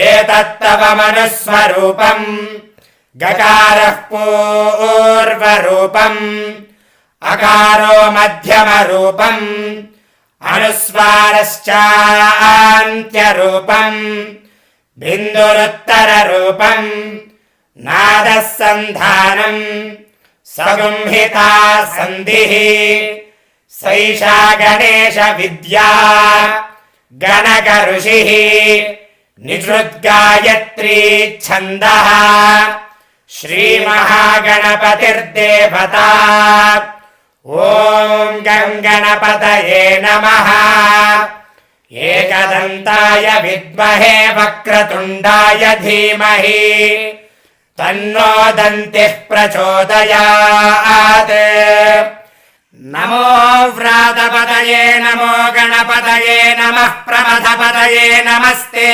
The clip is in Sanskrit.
एतत्तव मनुस्वरूपम् गकारः पूर्वरूपम् अकारो मध्यमरूपम् अनुस्वारश्चान्त्यरूपम् बिन्दुरुत्तररूपम् नादः सन्धानम् सगुंहिता सन्धिः सैषा गणेश विद्या गणक ऋषिः निषृद्गायत्री छन्दः श्रीमहागणपतिर्देवता ॐ गणपतये नमः एकदन्ताय विद्महे वक्रतुण्डाय धीमहि तन्नो दन्तिः प्रचोदयात् नमो व्रातपतये नमो गणपतये नमः प्रमथपतये नमस्ते।